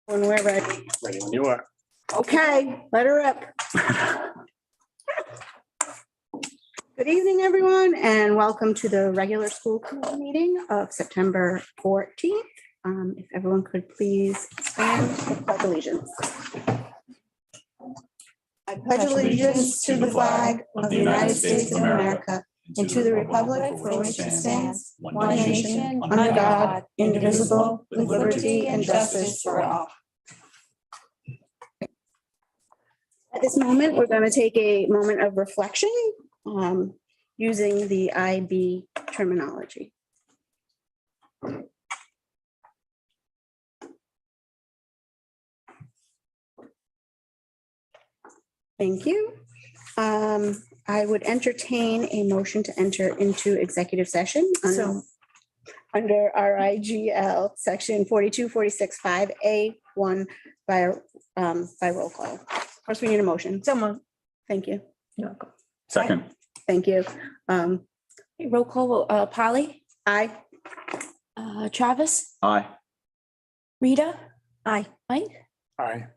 When we're ready. Ready when you are. Okay, let her rip. Good evening, everyone, and welcome to the regular school committee meeting of September 14th. If everyone could please stand for pledge allegiance. I pledge allegiance to the flag of the United States of America and to the republic for which it stands, one nation, under God, indivisible, with liberty and justice for all. At this moment, we're going to take a moment of reflection using the IB terminology. Thank you. I would entertain a motion to enter into executive session under RIGL section 4246(5)(a)(1) by roll call. First, we need a motion. Someone. Thank you. You're welcome. Second. Thank you. Roll call, Polly, Aye. Travis, Aye. Rita. Aye. Mike. Aye.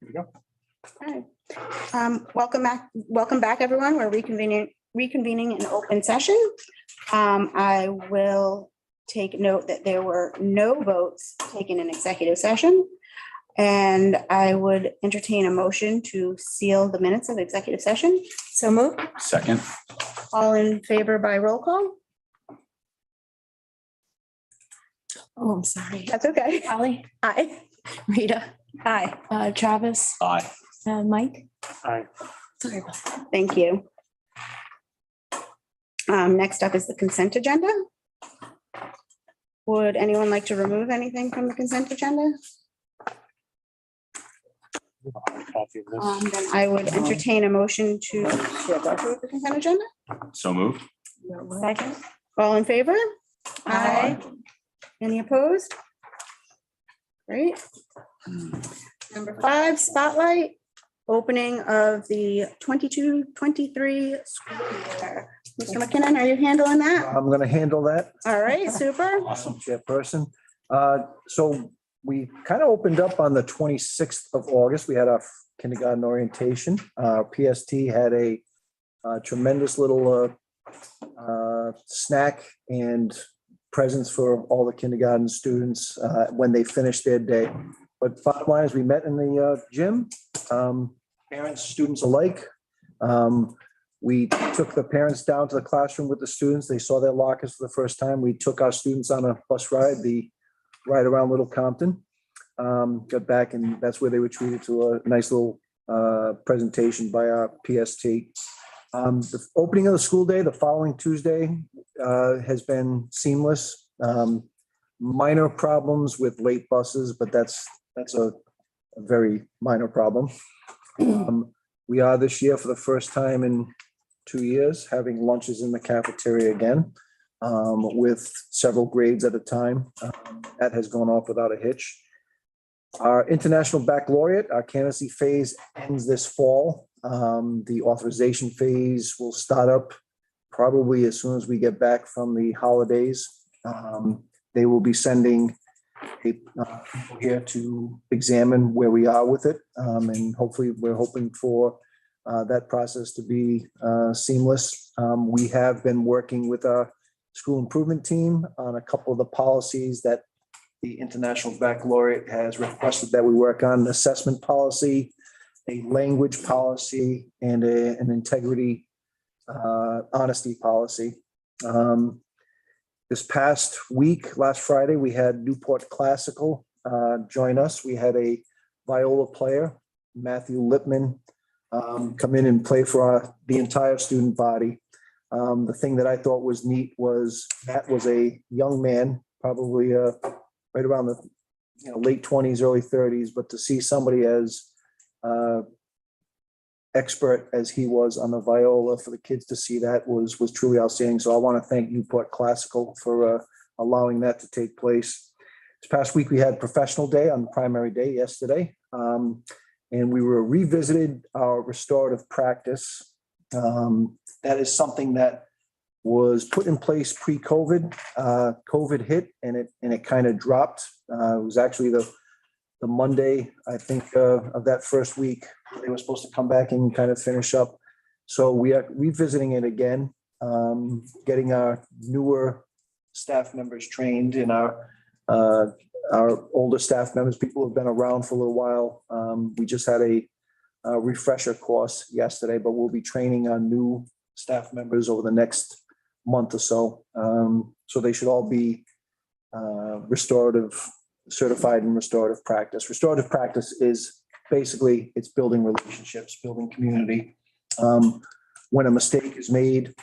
Here we go. Welcome back, everyone. We're reconvening an open session. I will take note that there were no votes taken in executive session. And I would entertain a motion to seal the minutes of executive session. So moved. Second. All in favor by roll call? Oh, I'm sorry. That's okay. Polly, Aye. Rita, Aye. Travis, Aye. Mike. Aye. Sorry about that. Thank you. Next up is the consent agenda. Would anyone like to remove anything from the consent agenda? Copy of this. Then I would entertain a motion to go through the consent agenda. So moved. Second. All in favor? Aye. Any opposed? Great. Number 5, spotlight, opening of the 22-23 school year. Mr. McKinnon, are you handling that? I'm going to handle that, All right, super. Awesome. Chairperson. So we kind of opened up on the 26th of August. We had our kindergarten orientation. PST had a tremendous little snack and presents for all the kindergarten students when they finished their day. But bottom line is we met in the gym, parents, students alike. We took the parents down to the classroom with the students. They saw their lockers for the first time. We took our students on a bus ride, the ride around Little Compton. Got back and that's where they were treated to a nice little presentation by our PST. The opening of the school day, the following Tuesday, has been seamless. Minor problems with late buses, but that's a very minor problem. We are this year for the first time in 2 years having lunches in the cafeteria again, with several grades at a time. That has gone off without a hitch. Our International Baccalaureate, our candidacy phase ends this fall. The authorization phase will start up probably as soon as we get back from the holidays. They will be sending people here to examine where we are with it. And hopefully we're hoping for that process to be seamless. We have been working with our school improvement team on a couple of the policies that the International Baccalaureate has requested that we work on: an assessment policy, a language policy, and an integrity honesty policy. This past week, last Friday, we had Newport Classical join us. We had a viola player, Matthew Lipman, come in and play for the entire student body. The thing that I thought was neat was Matt was a young man, probably right around the late 20s, early 30s, but to see somebody as expert as he was on the viola, for the kids to see that was truly outstanding. So I want to thank Newport Classical for allowing that to take place. This past week, we had professional day on the primary day yesterday, and we were revisited our restorative practice. That is something that was put in place pre-COVID. COVID hit and it kind of dropped. It was actually the Monday, I think, of that first week. They were supposed to come back and kind of finish up. So we are revisiting it again, getting our newer staff members trained and our older staff members, people who have been around for a little while. We just had a refresher course yesterday, but we'll be training our new staff members over the next month or so. So they should all be certified in restorative practice. Restorative practice is basically, it's building relationships, building community. When a mistake is made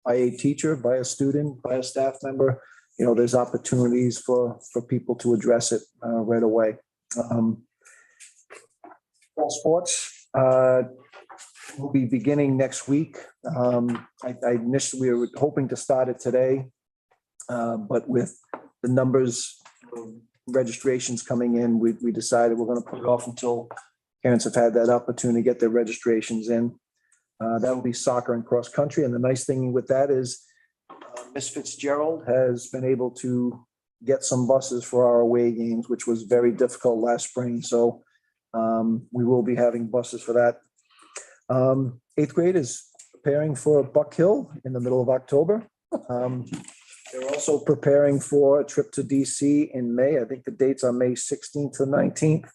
by a teacher, by a student, by a staff member, there's opportunities for people to address it right away. Fall sports will be beginning next week. We were hoping to start it today, but with the numbers of registrations coming in, we decided we're going to put it off until parents have had that opportunity to get their registrations in. That will be soccer and cross country. And the nice thing with that is Miss Fitzgerald has been able to get some buses for our away games, which was very difficult last spring. So We will be having buses for that. Eighth grade is preparing for Buck Hill in the middle of October. They're also preparing for a trip to DC in May. I think the dates are May 16th to 19th.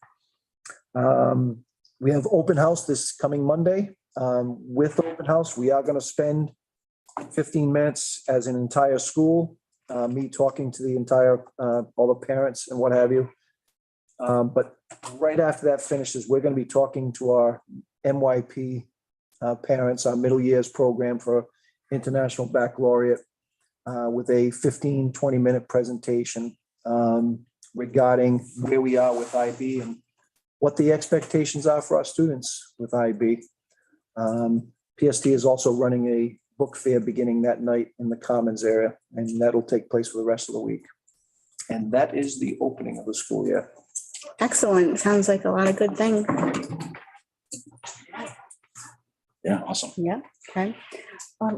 We have open house this coming Monday. With open house, we are going to spend 15 minutes as an entire school, me talking to the entire, all the parents and what have you. But right after that finishes, we're going to be talking to our MYP parents, our middle years program for International Baccalaureate, with a 15-20-minute presentation regarding where we are with IB and what the expectations are for our students with IB. PST is also running a book fair beginning that night in the Commons area, and that'll take place for the rest of the week. And that is the opening of the school year. Excellent. Sounds like a lot of good things. Yeah, awesome. Yeah, okay.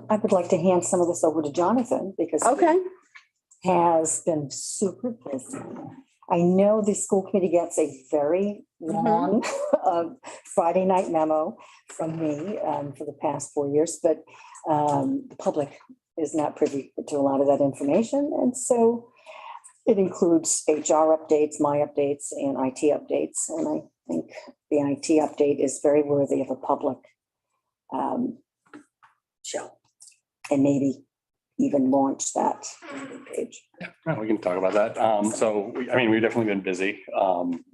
I would like to hand some of this over to Jonathan because Okay. he has been super busy. I know the school committee gets a very long Friday night memo from me for the past 4 years, but the public is not privy to a lot of that information. And so it includes HR updates, my updates, and IT updates. And I think the IT update is very worthy of a public show, and maybe even launch that page. Yeah, we can talk about that. We've definitely been busy.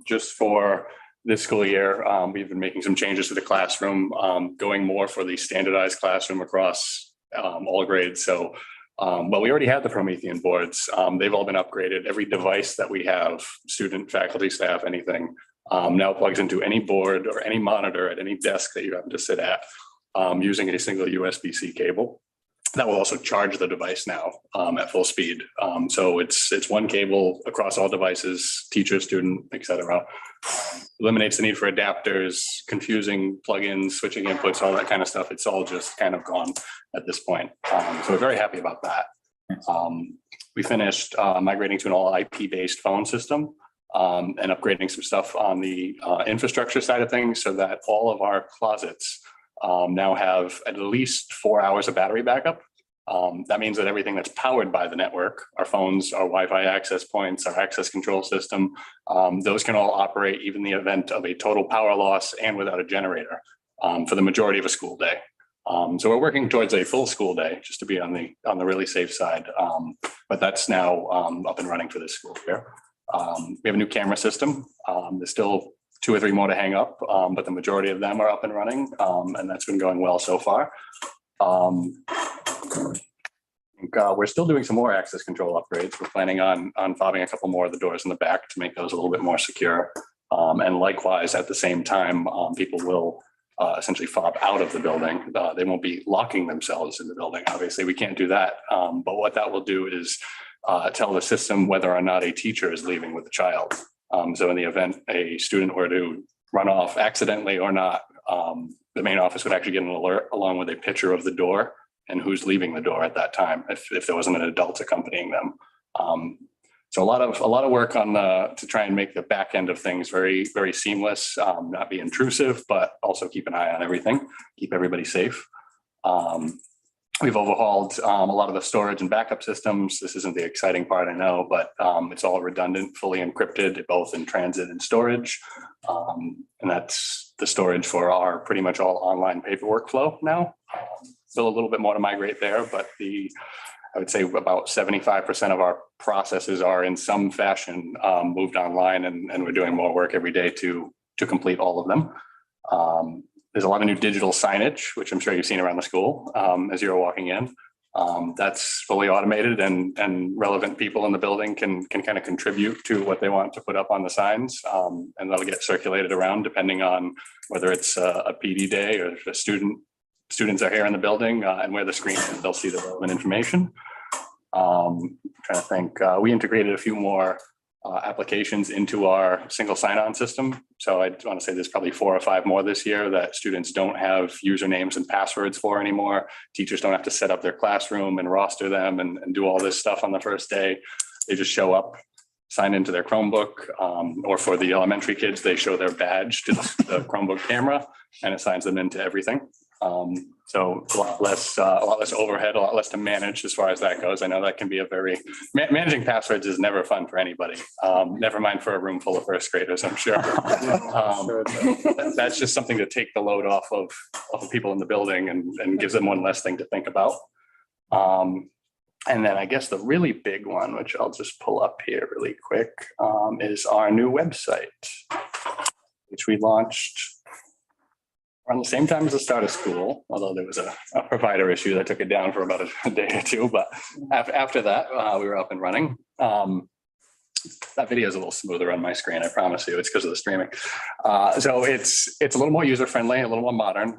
Just for this school year, we've been making some changes to the classroom, going more for the standardized classroom across all grades. So, we already had the Promethean boards. They've all been upgraded. Every device that we have, student, faculty, staff, anything, now plugs into any board or any monitor at any desk that you happen to sit at, using a single USB-C cable. That will also charge the device now at full speed. So it's one cable across all devices, teacher, student, et cetera. Eliminates the need for adapters, confusing plugins, switching inputs, all that kind of stuff. It's all just kind of gone at this point. So we're very happy about that. We finished migrating to an all IP-based phone system and upgrading some stuff on the infrastructure side of things so that all of our closets now have at least 4 hours of battery backup. That means that everything that's powered by the network, our phones, our Wi-Fi access points, our access control system, those can all operate even in the event of a total power loss and without a generator for the majority of a school day. So we're working towards a full school day just to be on the really safe side. But that's now up and running for this school year. We have a new camera system. There's still 2 or 3 more to hang up, but the majority of them are up and running, and that's been going well so far. We're still doing some more access control upgrades. We're planning on fobbing a couple more of the doors in the back to make those a little bit more secure. And likewise, at the same time, people will essentially fob out of the building. They won't be locking themselves in the building. Obviously, we can't do that. But what that will do is tell the system whether or not a teacher is leaving with the child. So in the event a student were to run off accidentally or not, the main office would actually get an alert along with a picture of the door and who's leaving the door at that time if there wasn't an adult accompanying them. So a lot of work on to try and make the back end of things very, very seamless, not be intrusive, but also keep an eye on everything, keep everybody safe. We've overhauled a lot of the storage and backup systems. This isn't the exciting part, I know, but it's all redundant, fully encrypted, both in transit and storage. And that's the storage for our pretty much all online paperwork flow now. Still a little bit more to migrate there, but I would say about 75% of our processes are in some fashion moved online, and we're doing more work every day to complete all of them. There's a lot of new digital signage, which I'm sure you've seen around the school as you're walking in. That's fully automated, and relevant people in the building can kind of contribute to what they want to put up on the signs. And that'll get circulated around depending on whether it's a PD day or if a students are here in the building and where the screen is, they'll see the relevant information. I'm trying to think, we integrated a few more applications into our single sign-on system. So I want to say there's probably 4 or 5 more this year that students don't have usernames and passwords for anymore. Teachers don't have to set up their classroom and roster them and do all this stuff on the first day. They just show up, sign into their Chromebook, or for the elementary kids, they show their badge to the Chromebook camera and it signs them into everything. So a lot less overhead, a lot less to manage as far as that goes. I know that can be a managing passwords is never fun for anybody. Never mind for a room full of first graders, I'm sure. That's just something to take the load off of people in the building and gives them one less thing to think about. And then I guess the really big one, which I'll just pull up here really quick, is our new website, which we launched around the same time as the start of school, although there was a provider issue that took it down for about a day or two. But after that, we were up and running. That video is a little smoother on my screen, I promise you. It's because of the streaming. So it's a little more user-friendly, a little more modern.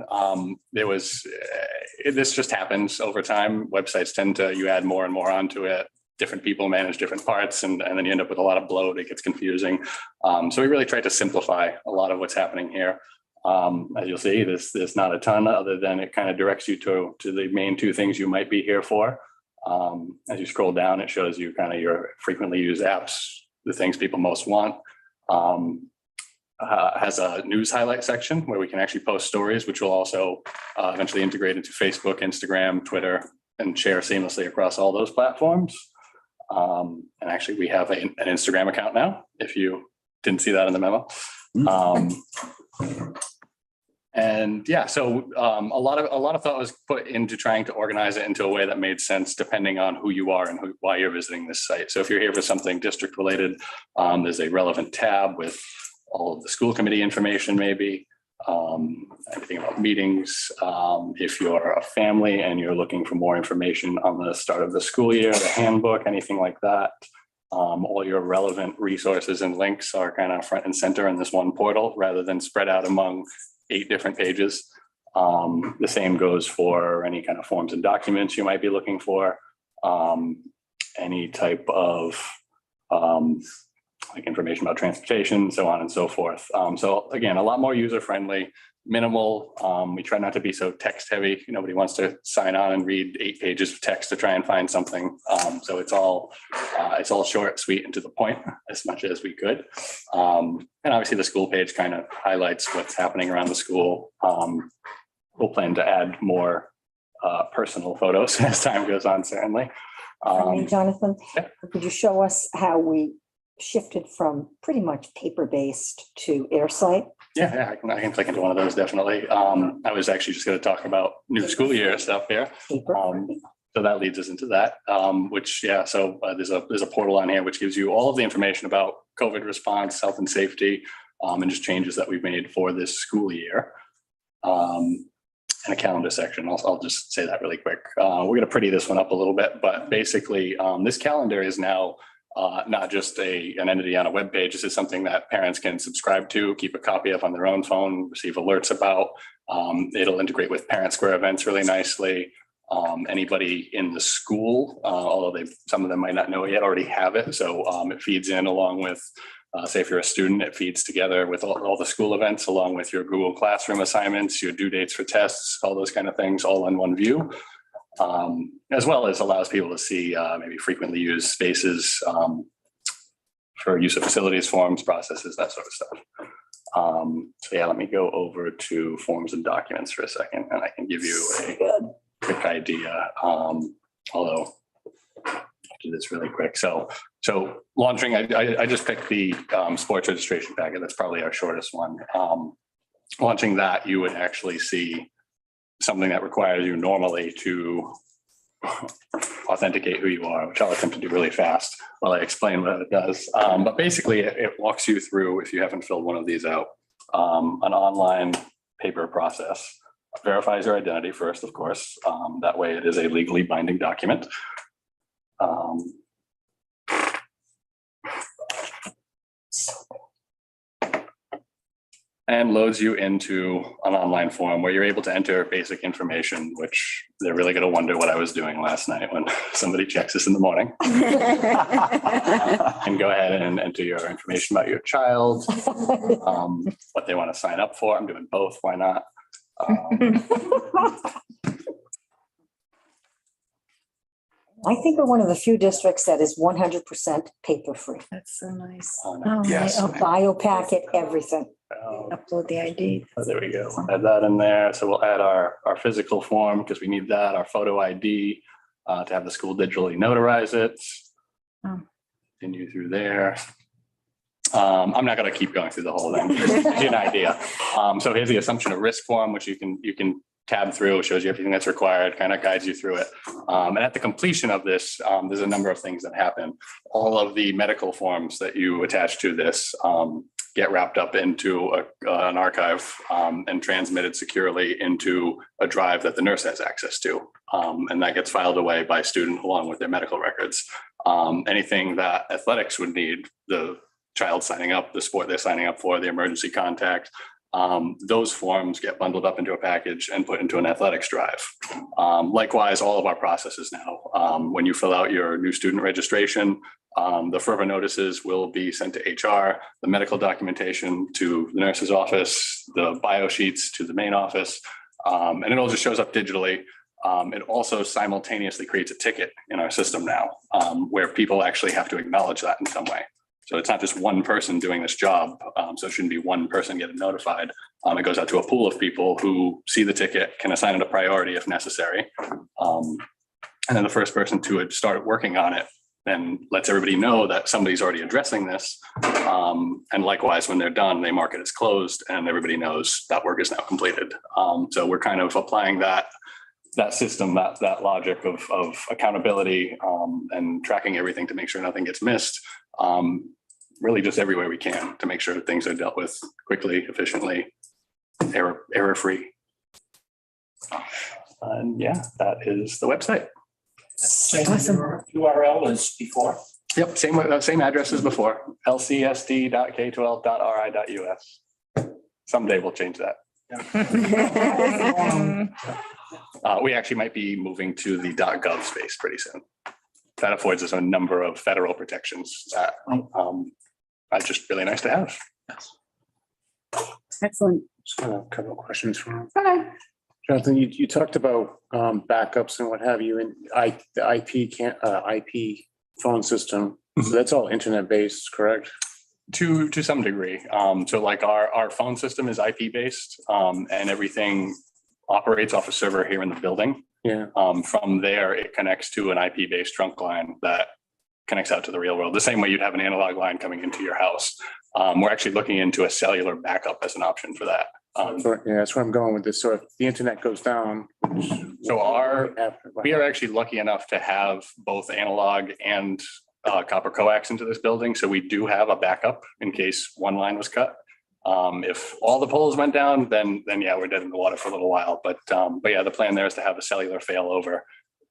This just happens over time. Websites you add more and more onto it. Different people manage different parts, and then you end up with a lot of bloat. It gets confusing. So we really tried to simplify a lot of what's happening here. As you'll see, there's not a ton other than it kind of directs you to the main two things you might be here for. As you scroll down, it shows you kind of your frequently used apps, the things people most want. Has a news highlight section where we can actually post stories, which will also eventually integrate into Facebook, Instagram, Twitter, and share seamlessly across all those platforms. And actually, we have an Instagram account now, if you didn't see that in the memo. And yeah, so a lot of thought was put into trying to organize it into a way that made sense depending on who you are and why you're visiting this site. So if you're here for something district related, there's a relevant tab with all of the school committee information, maybe anything about meetings. If you're a family and you're looking for more information on the start of the school year, the handbook, anything like that. All your relevant resources and links are kind of front and center in this one portal rather than spread out among 8 different pages. The same goes for any kind of forms and documents you might be looking for, any type of like information about transportation, so on and so forth. So again, a lot more user-friendly, minimal. We try not to be so text heavy. Nobody wants to sign on and read 8 pages of text to try and find something. So it's all short, sweet, and to the point as much as we could. And obviously the school page kind of highlights what's happening around the school. We'll plan to add more personal photos as time goes on, certainly. Jonathan, yeah. Could you show us how we shifted from pretty much paper-based to Airsight? Yeah, I can click into one of those, definitely. I was actually just going to talk about new school year stuff here. So that leads us into that, which, yeah, so there's a portal on here which gives you all of the information about COVID response, health and safety, and just changes that we've made for this school year. And a calendar section. I'll just say that really quick. We're going to pretty this one up a little bit, but basically this calendar is now not just an entity on a web page. This is something that parents can subscribe to, keep a copy of on their own phone, receive alerts about. It'll integrate with Parent Square events really nicely. Anybody in the school, although some of them might not know it yet, already have it. So it feeds in along with, say if you're a student, it feeds together with all the school events, along with your Google Classroom assignments, your due dates for tests, all those kind of things, all in one view. As well as allows people to see maybe frequently used spaces for use of facilities, forms, processes, that sort of stuff. So yeah, let me go over to forms and documents for a second, and I can give you a quick idea. Although I'll do this really quick. So launching, I just picked the sports registration packet. That's probably our shortest one. Launching that, you would actually see something that requires you normally to authenticate who you are, which I'll attempt to do really fast while I explain what it does. But basically it walks you through, if you haven't filled one of these out, an online paper process. Verifies your identity first, of course. That way it is a legally binding document. And loads you into an online form where you're able to enter basic information, which they're really going to wonder what I was doing last night when somebody checks this in the morning. And go ahead and enter your information about your child, what they want to sign up for. I'm doing both. Why not? I think we're one of the few districts that is 100% paper-free. That's so nice. Yes. Bio packet, everything. Upload the ID. There we go. Add that in there. So we'll add our physical form because we need that, our photo ID to have the school digitally notarize it. Oh. Continue through there. I'm not going to keep going through the whole thing. Just to give you an idea. So here's the assumption of risk form, which you can tab through. It shows you everything that's required, kind of guides you through it. And at the completion of this, there's a number of things that happen. All of the medical forms that you attach to this get wrapped up into an archive and transmitted securely into a drive that the nurse has access to. And that gets filed away by a student along with their medical records. Anything that athletics would need, the child signing up, the sport they're signing up for, the emergency contact, those forms get bundled up into a package and put into an athletics drive. Likewise, all of our processes now, when you fill out your new student registration, the further notices will be sent to HR, the medical documentation to the nurse's office, the bio sheets to the main office, and it all just shows up digitally. It also simultaneously creates a ticket in our system now, where people actually have to acknowledge that in some way. So it's not just one person doing this job. So it shouldn't be one person getting notified. It goes out to a pool of people who see the ticket, can assign it a priority if necessary. And then the first person to start working on it then lets everybody know that somebody's already addressing this. And likewise, when they're done, they mark it as closed and everybody knows that work is now completed. So we're kind of applying that system, that logic of accountability and tracking everything to make sure nothing gets missed. Really just everywhere we can to make sure that things are dealt with quickly, efficiently, error-free. And yeah, that is the website. Awesome. URL as before. Yep, same address as before, lcsd.k12.ri.us. Someday we'll change that. We actually might be moving to the .gov space pretty soon. That affords us a number of federal protections that are just really nice to have. Excellent. Just got a couple of questions from Okay. Jonathan. You talked about backups and what have you, and the IP phone system. So that's all internet based, correct? To some degree. So like our phone system is IP based and everything operates off a server here in the building. Yeah. From there, it connects to an IP based trunk line that connects out to the real world, the same way you'd have an analog line coming into your house. We're actually looking into a cellular backup as an option for that. Yeah, that's where I'm going with this. So if the internet goes down, We are actually lucky enough to have both analog and copper coax into this building. So we do have a backup in case one line was cut. If all the poles went down, then yeah, we're dead in the water for a little while. But yeah, the plan there is to have a cellular failover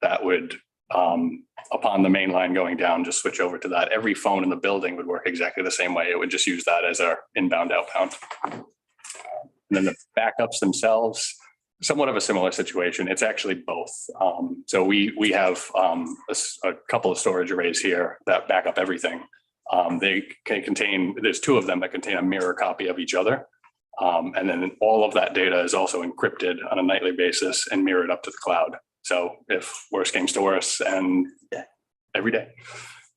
that would, upon the main line going down, just switch over to that. Every phone in the building would work exactly the same way. It would just use that as our inbound, outbound. And then the backups themselves, somewhat of a similar situation. It's actually both. So we have a couple of storage arrays here that back up everything. They can contain, there's two of them that contain a mirror copy of each other. And then all of that data is also encrypted on a nightly basis and mirrored up to the cloud. So if worse came to worse, and every day.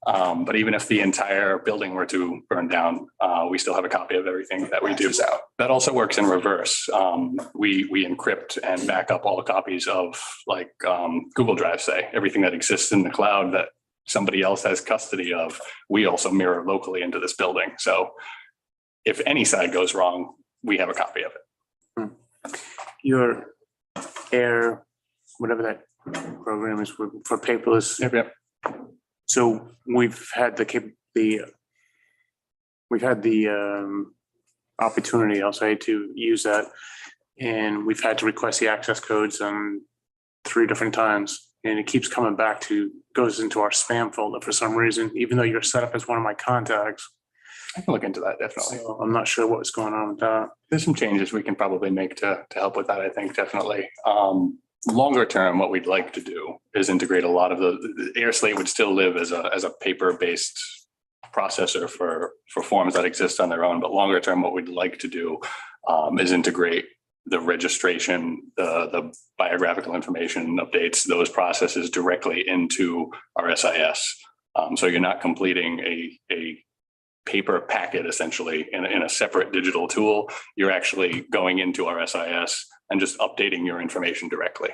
But even if the entire building were to burn down, we still have a copy of everything that we do. That also works in reverse. We encrypt and back up all the copies of like Google Drive, say, everything that exists in the cloud that somebody else has custody of, we also mirror locally into this building. So if any side goes wrong, we have a copy of it. Your Air, whatever that program is for paperless. Yep. So we've had the opportunity, I'll say, to use that, and we've had to request the access codes 3 different times, and it keeps coming back goes into our spam folder for some reason, even though you're set up as one of my contacts. I can look into that, definitely. So I'm not sure what's going on with that. There's some changes we can probably make to help with that, I think, definitely. Longer term, what we'd like to do is integrate a lot of the AirSlate would still live as a paper-based processor for forms that exist on their own. But longer term, what we'd like to do is integrate the registration, the biographical information updates, those processes directly into our SIS. So you're not completing a paper packet essentially in a separate digital tool. You're actually going into our SIS and just updating your information directly,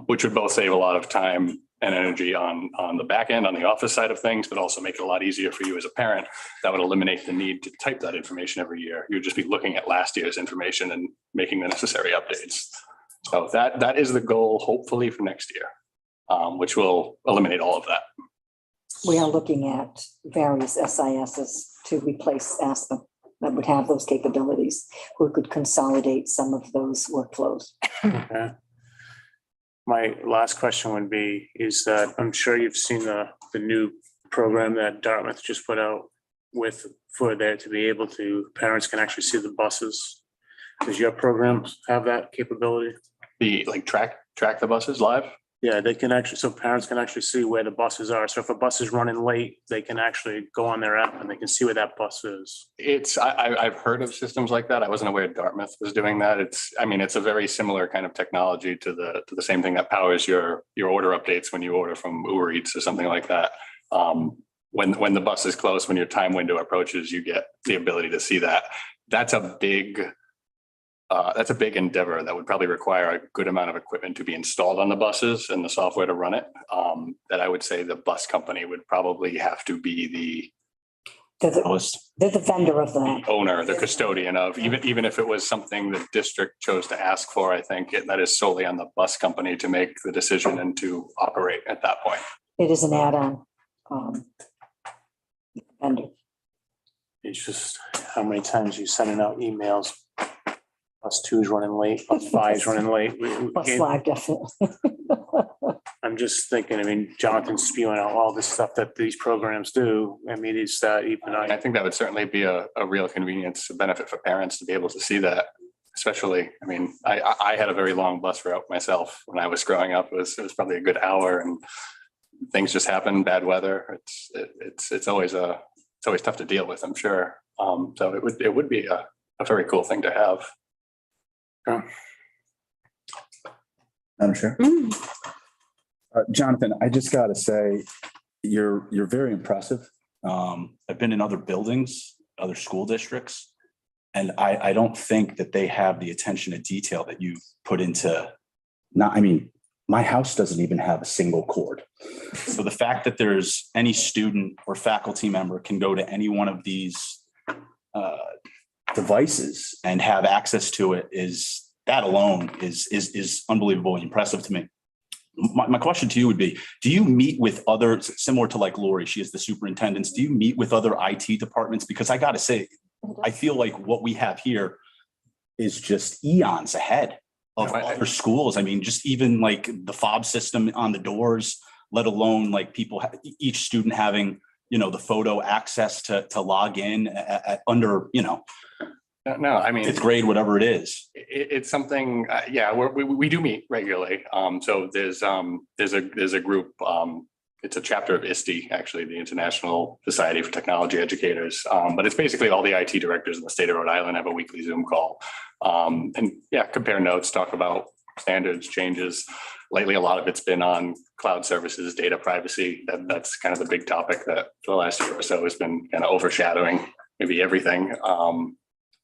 which would both save a lot of time and energy on the back end, on the office side of things, but also make it a lot easier for you as a parent. That would eliminate the need to type that information every year. You'd just be looking at last year's information and making the necessary updates. So that is the goal, hopefully for next year, which will eliminate all of that. We are looking at various SISs to replace Aspen that would have those capabilities, who could consolidate some of those workflows. Okay. My last question would be, is that I'm sure you've seen the new program that Dartmouth just put out for there to be able to, parents can actually see the buses. Does your program have that capability? The track the buses live? Yeah, they can actually, so parents can actually see where the buses are. So if a bus is running late, they can actually go on their app and they can see where that bus is. I've heard of systems like that. I wasn't aware Dartmouth was doing that. It's a very similar kind of technology to the same thing that powers your order updates when you order from Uber Eats or something like that. When the bus is close, when your time window approaches, you get the ability to see that. That's a big endeavor that would probably require a good amount of equipment to be installed on the buses and the software to run it. That I would say the bus company would probably have to be They're the vendor of that. owner, the custodian of, even if it was something the district chose to ask for. I think that is solely on the bus company to make the decision and to operate at that point. It is an add-on vendor. It's just how many times you sending out emails. Bus 2 is running late, bus 5 is running late. Bus live, definitely. I'm just thinking, I mean, Jonathan's spewing out all this stuff that these programs do. I mean, it's that even I think that would certainly be a real convenience, a benefit for parents to be able to see that. Especially, I mean, I had a very long bus route myself when I was growing up. It was probably a good hour, and things just happen, bad weather. It's always tough to deal with, I'm sure. So it would be a very cool thing to have. Madam Chair. Jonathan, I just got to say, you're very impressive. I've been in other buildings, other school districts, and I don't think that they have the attention to detail that you've put into. My house doesn't even have a single cord. So the fact that there's any student or faculty member can go to any one of these devices and have access to it is unbelievably impressive to me. My question to you would be, do you meet with others similar to like Lori, she is the superintendent, do you meet with other IT departments? Because I got to say, I feel like what we have here is just eons ahead of other schools. I mean, just even like the fob system on the doors, let alone like each student having, the photo access to log in under, No, I mean, fifth grade, whatever it is. It's something, we do meet regularly. So there's a group, it's a chapter of ISTE, actually, the International Society for Technology Educators. But it's basically all the IT directors in the state of Rhode Island have a weekly Zoom call. Compare notes, talk about standards, changes. Lately, a lot of it's been on cloud services, data privacy. That's kind of the big topic that for the last year or so has been kind of overshadowing maybe everything.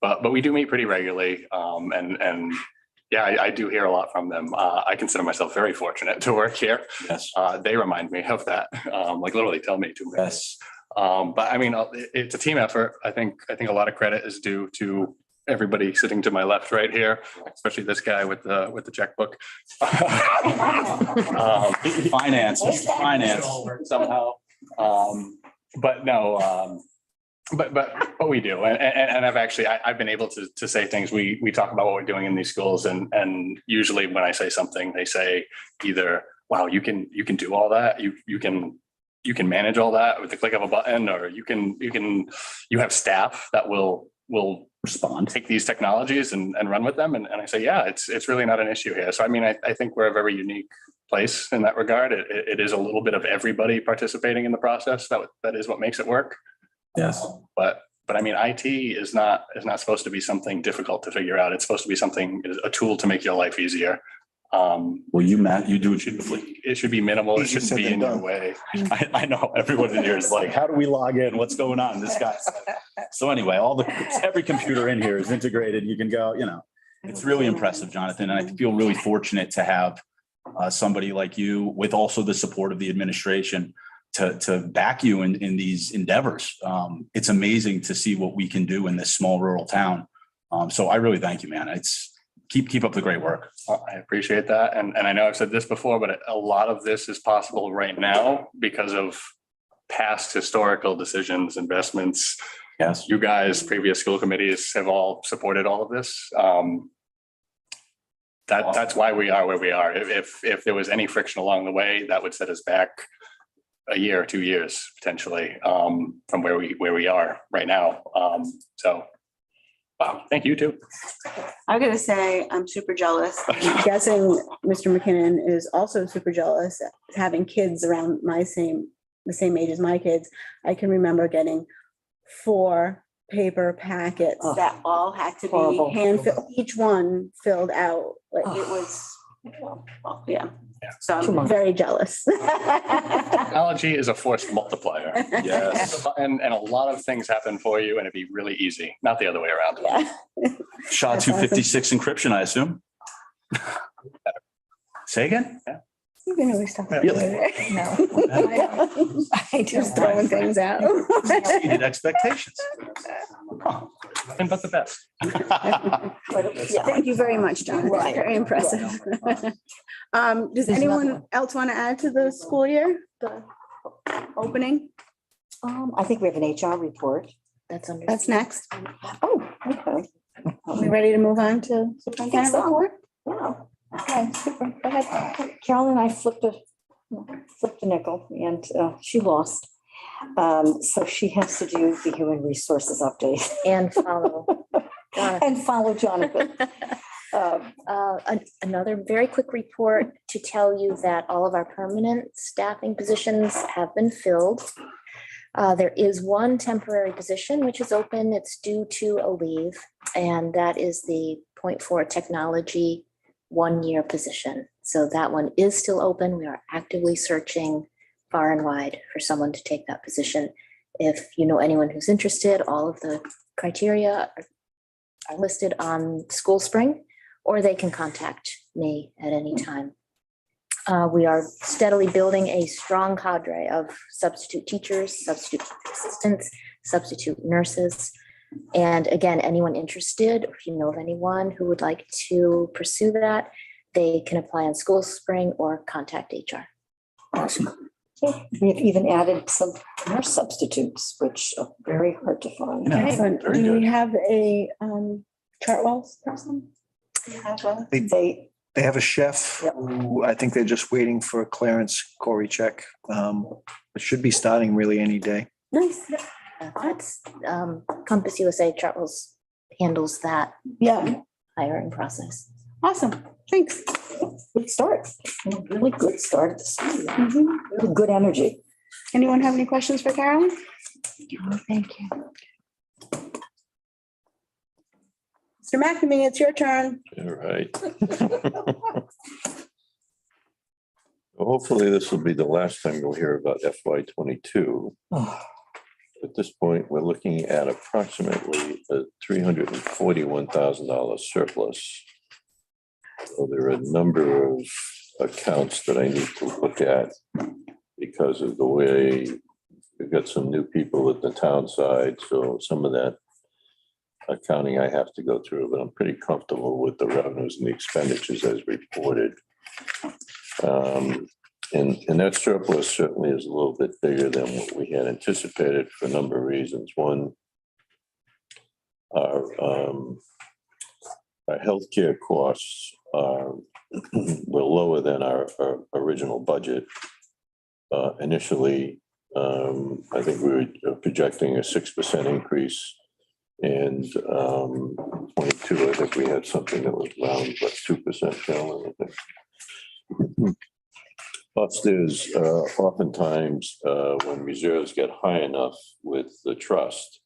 But we do meet pretty regularly. I do hear a lot from them. I consider myself very fortunate to work here. Yes. They remind me of that, literally tell me to. Yes. But I mean, it's a team effort. I think a lot of credit is due to everybody sitting to my left right here, especially this guy with the checkbook. Finance somehow. But no, but we do. And I've been able to say things. We talk about what we're doing in these schools, and usually when I say something, they say either, wow, you can do all that. You can manage all that with the click of a button, or you have staff that will respond, take these technologies and run with them. And I say, yeah, it's really not an issue here. So, I mean, I think we're a very unique place in that regard. It is a little bit of everybody participating in the process. That is what makes it work. Yes. But But I mean, IT is not supposed to be something difficult to figure out. It's supposed to be a tool to make your life easier. Well, Matt, you do it beautifully. It should be minimal. It Easier shouldn't said be than in your done. way. I know everyone in here is like, how do we log in? What's going on? This guy. So anyway, every computer in here is integrated. You can go, it's really impressive, Jonathan. And I feel really fortunate to have somebody like you with also the support of the administration to back you in these endeavors. It's amazing to see what we can do in this small rural town. So I really thank you, man. Keep up the great work. I appreciate that. And I know I've said this before, but a lot of this is possible right now because of past historical decisions, investments. Yes. You guys, previous school committees have all supported all of this. That's why we are where we are. If there was any friction along the way, that would set us back a year or 2 years potentially from where we are right now. Wow, thank you too. I'm gonna say I'm super jealous. I'm guessing Mr. McKinnon is also super jealous, having kids around the same age as my kids. I can remember getting 4 paper packets that all had to Horrible. be hand-filled, each one filled out. Like it was, yeah. So Too I'm much. very jealous. Technology is a force multiplier. Yes. And a lot of things happen for you and it'd be really easy, not the other way around. Yeah. SHA-256 encryption, I assume. Say again? Yeah. You can always talk about Really? it. No. I just throwing things out. Exceeded expectations. Huh. Nothing but the best. Thank you very much, John. Right. Very impressive. Does There's anyone nothing. else want to add to the school year, the opening? I think we have an HR report. That's next. Oh, okay. Are we ready to move on to superintendent so. report? Yeah. Okay, super. Go ahead. Carol and I flipped a nickel and she lost. So she has to do the human resources update And follow. and follow Jonathan. Another very quick report to tell you that all of our permanent staffing positions have been filled. There is one temporary position which is open. It's due to a leave, and that is the .4 technology 1-year position. So that one is still open. We are actively searching far and wide for someone to take that position. If you know anyone who's interested, all of the criteria are listed on School Spring, or they can contact me at any time. We are steadily building a strong cadre of substitute teachers, substitute assistants, substitute nurses. And again, anyone interested, if you know of anyone who would like to pursue that, they can apply on School Spring or contact HR. Awesome. We've even added some nurse substitutes, which are very hard to find. Yeah. Excellent. Very Do we good. have a Chartwell's person? They They have a chef Yep. who I think they're just waiting for a clearance Corey check. It should be starting really any day. Nice. That's Compass USA Chartwell's handles that Yeah, hiring process. awesome. Thanks. Good start. Really good start at the school year. Mhm. Really good energy. Anyone have any questions for Carolyn? Thank you. Mr. McNamee, it's your turn. All right. Hopefully, this will be the last time you'll hear about FY '22. At this point, we're looking at approximately a $341,000 surplus. So there are a number of accounts that I need to look at because of the way we've got some new people at the town side. So some of that accounting I have to go through, but I'm pretty comfortable with the revenues and the expenditures as reported. And that surplus certainly is a little bit bigger than what we had anticipated for a number of reasons. One, our healthcare costs were lower than our original budget. Initially, I think we were projecting a 6% increase. And 22, I think we had something that was around what 2%, Carolyn, I think. Plus, there's oftentimes when reserves get high enough with the trust,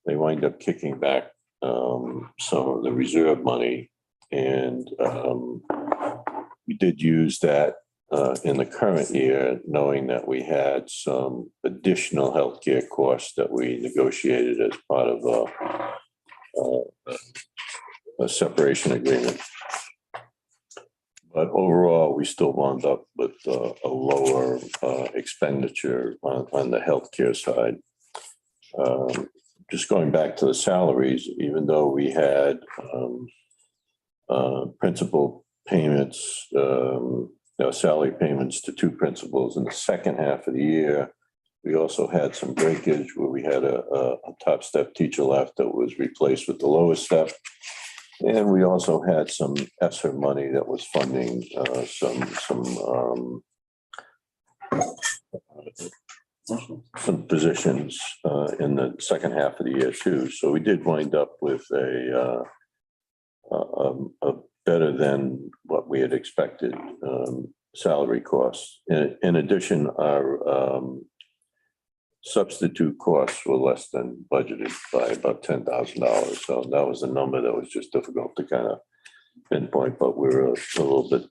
they wind up kicking back some of the reserve money. And we did use that in the current year, knowing that we had some additional healthcare costs that we negotiated as part of a separation agreement. But overall, we still wound up with a lower expenditure on the healthcare side. Just going back to the salaries, even though we had principal payments, salary payments to two principals in the second half of the year, we also had some breakage where we had a top step teacher left that was replaced with the lowest step. And we also had some ESSER money that was funding some positions in the second half of the year too. So we did wind up with a better than what we had expected salary costs. In addition, our substitute costs were less than budgeted by about $10,000. So that was a number that was just difficult to kind of pinpoint, but we were a little bit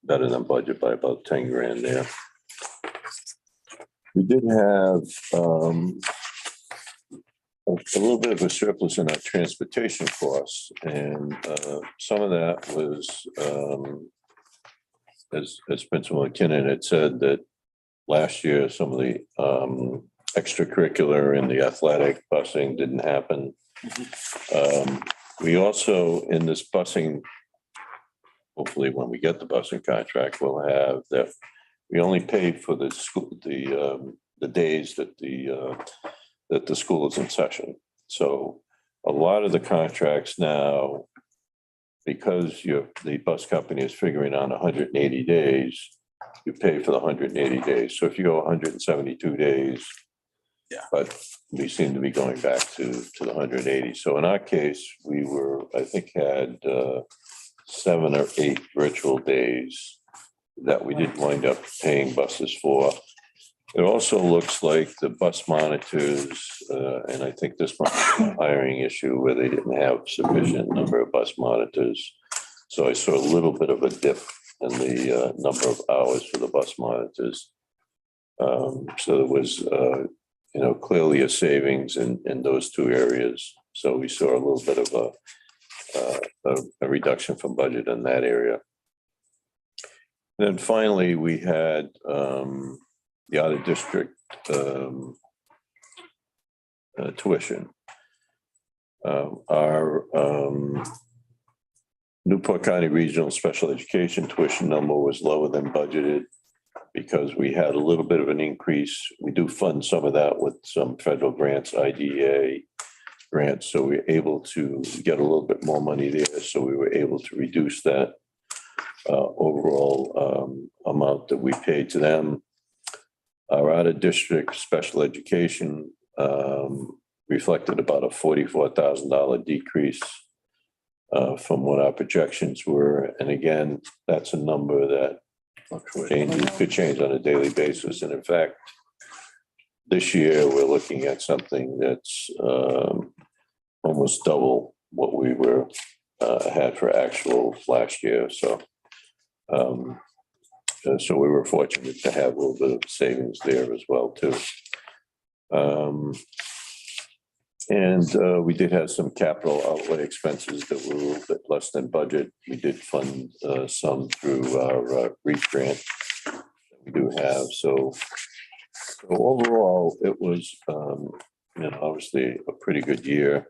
better than budget by about 10 grand there. We did have a little bit of a surplus in our transportation costs, and some of that was, as Principal McKinnon had said, that last year some of the extracurricular and the athletic busing didn't happen. We also, in this busing, hopefully when we get the busing contract, we'll have that we only paid for the school, the days that the school is in session. So a lot of the contracts now, because the bus company is figuring on 180 days, you pay for the 180 days. So if you go 172 days, but we seem to be going back to the 180. So in our case, we were, I think, had 7 or 8 virtual days that we did wind up paying buses for. It also looks like the bus monitors, and I think this might be a hiring issue where they didn't have sufficient number of bus monitors. So I saw a little bit of a dip in the number of hours for the bus monitors. So there was, clearly a savings in those two areas. So we saw a little bit of a reduction from budget in that area. And then finally, we had the out of district tuition. Our Newport County Regional Special Education tuition number was lower than budgeted because we had a little bit of an increase. We do fund some of that with some federal grants, IDEA grants, so we were able to get a little bit more money there. So we were able to reduce that overall amount that we paid to them. Our out-of-district special education reflected about a $44,000 decrease from what our projections were. And again, that's a number that could change on a daily basis. And in fact, this year we're looking at something that's almost double what we were had for actual last year. So so we were fortunate to have a little bit of savings there as well too. And we did have some capital outlay expenses that were a little bit less than budget. We did fund some through our REAP grant that we do have. So overall, it was obviously a pretty good year.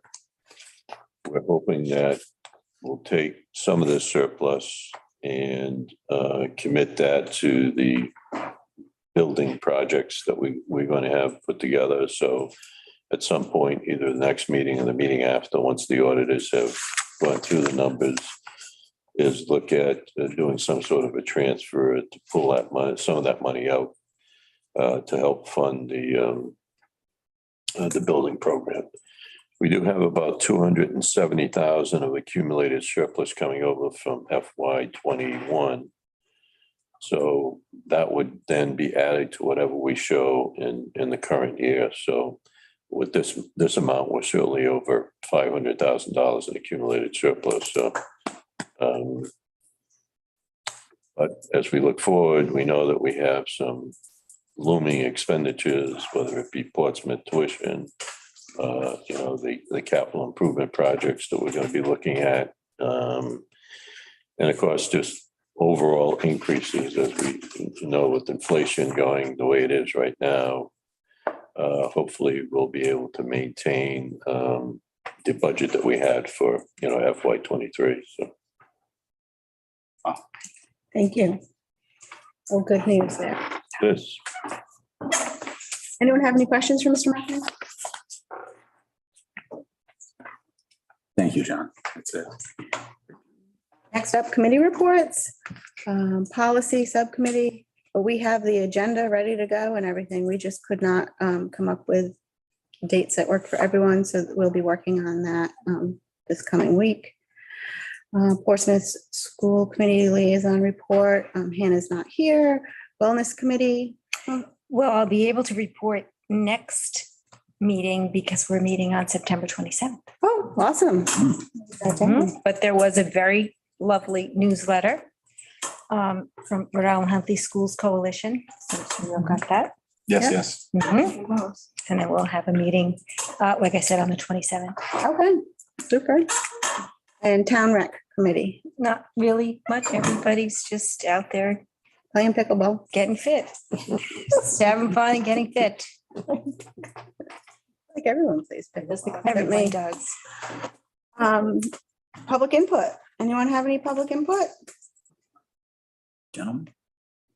We're hoping that we'll take some of this surplus and commit that to the building projects that we're going to have put together. So at some point, either the next meeting or the meeting after, once the auditors have gone through the numbers, is look at doing some sort of a transfer to pull that money, some of that money out to help fund the building program. We do have about $270,000 of accumulated surplus coming over from FY21. So that would then be added to whatever we show in the current year. So with this amount, we're surely over $500,000 in accumulated surplus, so. But as we look forward, we know that we have some looming expenditures, whether it be Portsmouth tuition, the capital improvement projects that we're going to be looking at. And of course, just overall increases, as we know, with inflation going the way it is right now. Hopefully we'll be able to maintain the budget that we had for, FY23. So. Thank you. Oh, good news there. This. Anyone have any questions for Mr. Martin? Thank you, John. That's it. Next up, committee reports, policy subcommittee. We have the agenda ready to go and everything. We just could not come up with dates that work for everyone. So we'll be working on that this coming week. Portsmouth School Committee Liaison Report. Hannah's not here. Wellness Committee. Well, I'll be able to report next meeting because we're meeting on September 27th. Oh, awesome. But there was a very lovely newsletter from Rhode Island Healthy Schools Coalition. So you all got that. Yes, Yeah. yes. Mhm. And then we'll have a meeting, like I said, on the 27th. Okay, super. And Town Rec Committee, Not really much. Everybody's just out there playing pickleball. getting fit. Just having fun and getting fit. Like everyone plays pickleball. Everybody Except does. me. Public input. Anyone have any public input? Gentlemen,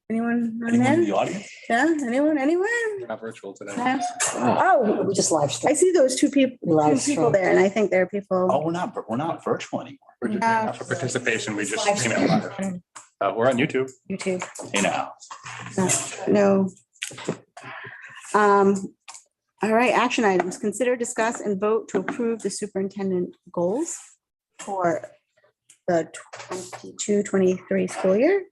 Anyone on anyone in the there? audience? Yeah, anyone, anywhere? Not virtual today. Yeah. Oh, we just live I stream. see those two people Live there, and I think they're people. Oh, we're not virtual anymore. For participation, we just, On we're on YouTube. YouTube. Hey now. No. All right, action items. Consider, discuss, and vote to approve the superintendent goals for the 22-23 school year.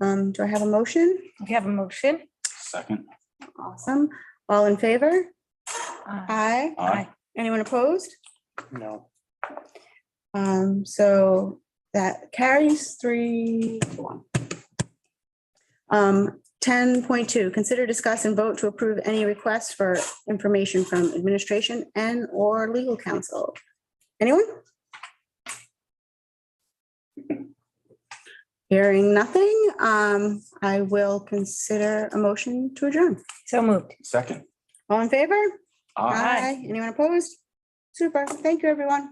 Do I have a motion? We have a motion. Second. Awesome. All in favor? Uh, Aye. Aye. Anyone opposed? No. So that carries 3-1. 10.2, consider, discuss, and vote to approve any requests for information from administration and or legal counsel. Anyone? Hearing nothing, I will consider a motion to adjourn. So moved. Second. All in favor? Aye. Anyone opposed? Super. Thank you, everyone.